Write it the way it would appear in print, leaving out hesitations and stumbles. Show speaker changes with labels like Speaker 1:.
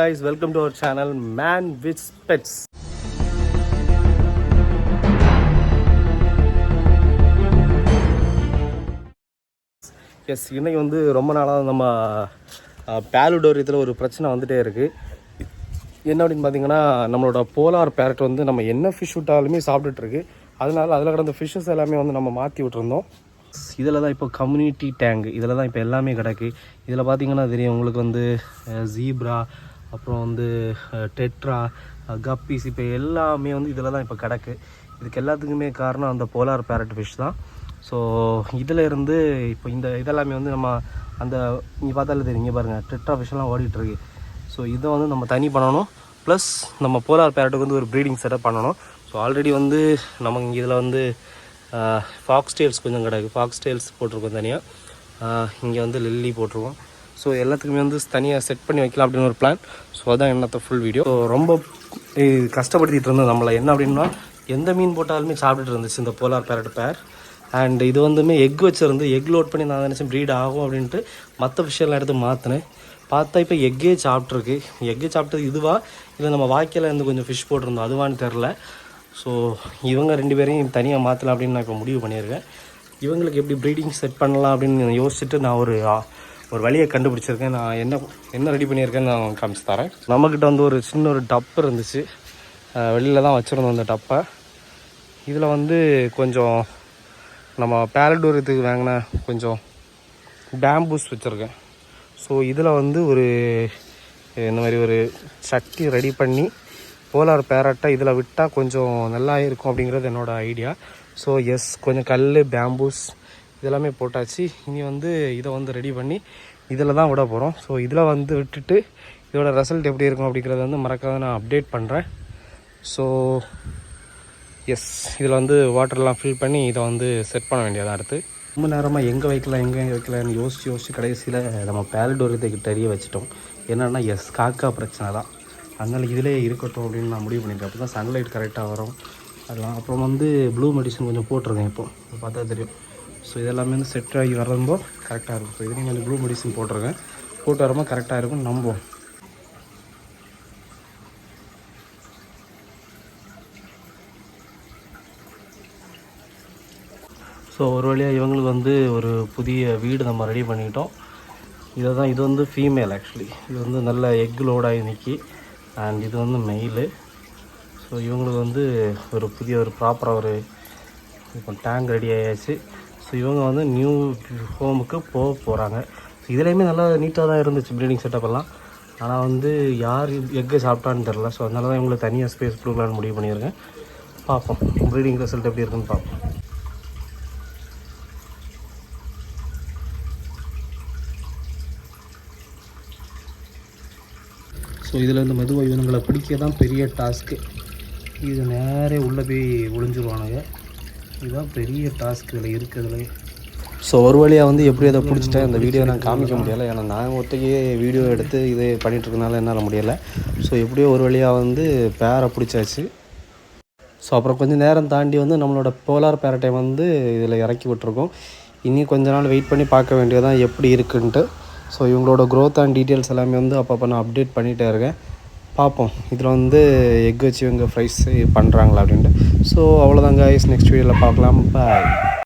Speaker 1: Guys, welcome to our channel Man with Pets. Yes, இன்னைக்கு வந்து ரொம்ப நாளாக நம்ம பேலுடோரியத்தில் ஒரு பிரச்சனை வந்துகிட்டே இருக்குது. என்ன அப்படின்னு பார்த்தீங்கன்னா, நம்மளோட போலார் பேரட் வந்து நம்ம என்ன ஃபிஷ் விட்டாலுமே சாப்பிட்டுட்ருக்கு. அதனால அதில் கிடந்த ஃபிஷ்ஷஸ் எல்லாமே வந்து நம்ம மாற்றி விட்டுருந்தோம். இதில் தான் இப்போ கம்யூனிட்டி டேங்க், இதில் தான் இப்போ எல்லாமே கிடக்கு. இதில் பார்த்தீங்கன்னா தெரியும் உங்களுக்கு வந்து ஜீப்ரா, அப்புறம் வந்து டெட்ரா, கப்பீஸ், இப்போ எல்லாமே வந்து இதில் தான் இப்போ கிடக்கு. இதுக்கு எல்லாத்துக்குமே காரணம் அந்த போலார் பேரட் ஃபிஷ் தான். ஸோ இதில் இருந்து இப்போ இதெல்லாமே வந்து நம்ம அந்த இங்கே பார்த்தாலே தெரியும், இங்கே பாருங்கள் டெட்ரா ஃபிஷ்லாம் ஓடிட்டுருக்கு. ஸோ இதை வந்து நம்ம தனி பண்ணணும். ப்ளஸ் நம்ம போலார் பேரட்டுக்கு வந்து ஒரு ப்ரீடிங் செட்டப் பண்ணணும். ஸோ ஆல்ரெடி வந்து நமக்கு இங்கே இதில் வந்து ஃபாக்ஸ் டெயில்ஸ் கொஞ்சம் கிடக்கு. ஃபாக்ஸ் டெயில்ஸ் போட்டிருக்கோம் தனியாக. இங்கே வந்து லில்லி போட்டிருக்கோம். ஸோ எல்லாத்துக்குமே வந்து தனியாக செட் பண்ணி வைக்கலாம் அப்படின்னு ஒரு பிளான். ஸோ அதான் என்னத்த ஃபுல் வீடியோ. ஸோ ரொம்ப கஷ்டப்படுத்திட்டு இருந்தோம் நம்மளை. என்ன அப்படின்னா, எந்த மீன் போட்டாலுமே சாப்பிட்டுட்டு இருந்துச்சு இந்த போலார் பேரட் பேர். அண்ட் இது வந்துமே எக் வச்சுருந்து எக் லோட் பண்ணி நான் நினச்சேன் ப்ரீட் ஆகும் அப்படின்ட்டு மற்ற ஃபிஷ்ஷெல்லாம் எடுத்து மாற்றினேன். பார்த்தா இப்போ எக்கே சாப்பிட்ருக்கு. எக்கே சாப்பிட்டது இதுவா இல்லை நம்ம வாய்க்கால் இருந்து கொஞ்சம் ஃபிஷ் போட்டிருந்தோம் அதுவான்னு தெரில. ஸோ இவங்க 2 பேரையும் தனியாக மாற்றலாம் அப்படின்னு நான் இப்போ முடிவு பண்ணியிருக்கேன். இவங்களுக்கு எப்படி ப்ரீடிங் செட் பண்ணலாம் அப்படின்னு யோசிச்சுட்டு நான் ஒரு வழியை கண்டுபிடிச்சிருக்கேன். நான் என்ன ரெடி பண்ணியிருக்கேன்னு நான் காமிச்சு தரேன். நம்மக்கிட்ட வந்து ஒரு சின்ன ஒரு டப்பு இருந்துச்சு, வெளியில் தான் வச்சுருந்தோம் அந்த டப்பை. இதில் வந்து கொஞ்சம் நம்ம பேரடோரியத்துக்கு வாங்கின கொஞ்சம் பேம்பூஸ் வச்சுருக்கேன். ஸோ இதில் வந்து இந்த மாதிரி ஒரு சட்டி ரெடி பண்ணி போலார் பேரட்டை இதில் விட்டால் கொஞ்சம் நல்லா இருக்கும் அப்படிங்கிறது என்னோடய ஐடியா. ஸோ எஸ், கொஞ்சம் கல், பேம்பூஸ் இதெல்லாமே போட்டாச்சு. இனி வந்து இதை வந்து ரெடி பண்ணி இதில் தான் விட போகிறோம். ஸோ இதில் வந்து விட்டுட்டு இதோட ரிசல்ட் எப்படி இருக்கும் அப்படிங்கிறத வந்து மறக்காத நான் அப்டேட் பண்ணுறேன். ஸோ எஸ், இதில் வந்து வாட்டர்லாம் ஃபில் பண்ணி இதை வந்து செட் பண்ண வேண்டியதாக அடுத்து. ரொம்ப நேரமாக எங்கே வைக்கலான்னு யோசித்து கடைசியில் நம்ம பேலடோரியத்துக்கு தெரிய வச்சுட்டோம். என்னென்னா காக்கா பிரச்சனை தான். அதனால் இதிலே இருக்கட்டும் அப்படின்னு நான் முடிவு பண்ணியிருக்கேன். அப்போ தான் சன்லைட் கரெக்டாக வரும் அதெல்லாம். அப்புறம் வந்து ப்ளூ மெடிசன் கொஞ்சம் போட்டிருக்கேன். இப்போ பார்த்தா தெரியும். ஸோ இதெல்லாமே வந்து செட் ஆகி வரம்போ கரெக்டாக இருக்கும். ஸோ இதுலேயும் கொஞ்சம் ப்ளூ மெடிசன் போட்டிருக்கேன். போட்டு வரம்போ கரெக்டாக இருக்கும் நம்புவோம். ஸோ ஒரு வழியாக இவங்களுக்கு வந்து ஒரு புதிய வீடு நம்ம ரெடி பண்ணிக்கிட்டோம். இது வந்து ஃபீமேல். ஆக்சுவலி இது வந்து நல்ல எக் லோடாகி நிற்கி. அண்ட் இது வந்து மெயிலு. ஸோ இவங்களுக்கு வந்து ஒரு புதிய ப்ராப்பராக இப்போ டேங்க் ரெடி ஆகியாச்சு. ஸோ இவங்க வந்து நியூ ஹோமுக்கு போகிறாங்க. இதுலேயுமே நல்லா நீட்டாக தான் இருந்துச்சு ப்ரீடிங் செட்டப் எல்லாம். ஆனால் வந்து யார் எக்கு சாப்பிட்டான்னு தெரில. ஸோ அதனால தான் இவங்களுக்கு தனியாக ஸ்பேஸ் கொடுக்கலான்னு முடிவு பண்ணியிருக்கேன். பார்ப்போம் ப்ரீடிங் ரிசல்ட் எப்படி இருக்குன்னு பார்ப்போம். ஸோ இதில் இந்த மெதுவாக இவங்களை பிடிக்க தான் பெரிய டாஸ்க்கு. இது நேரே உள்ளே போய் ஒளிஞ்சிருவானுங்க. இதுதான் பெரிய டாஸ்க் இதில் இருக்கிறதுல. ஸோ ஒரு வழியாக வந்து எப்படி அதை பிடிச்சிட்டேன். இந்த வீடியோ நான் காமிக்க முடியலை, ஏன்னா நான் ஒருத்தையே வீடியோ எடுத்து இதே பண்ணிகிட்ருக்கனால என்னால் முடியலை. ஸோ எப்படியோ ஒரு வழியாக வந்து பேரை பிடிச்சாச்சு. ஸோ அப்புறம் கொஞ்சம் நேரம் தாண்டி வந்து நம்மளோட போலார் பேரட்டை வந்து இதில் இறக்கி விட்டுருக்கோம். இனி கொஞ்ச நாள் வெயிட் பண்ணி பார்க்க வேண்டியதான் எப்படி இருக்குன்ட்டு. ஸோ இவங்களோட க்ரோத் அண்ட் டீட்டெயில்ஸ் எல்லாமே வந்து அப்பப்போ நான் அப்டேட் பண்ணிகிட்டே இருக்கேன். பார்ப்போம் இதில் வந்து எக் வச்சு இவங்க ஃப்ரைஸ் பண்ணுறாங்களா அப்படின்ட்டு. ஸோ அவ்வளோதாங்க. நெக்ஸ்ட் வீடியோவில் பார்க்கலாம். பாய்.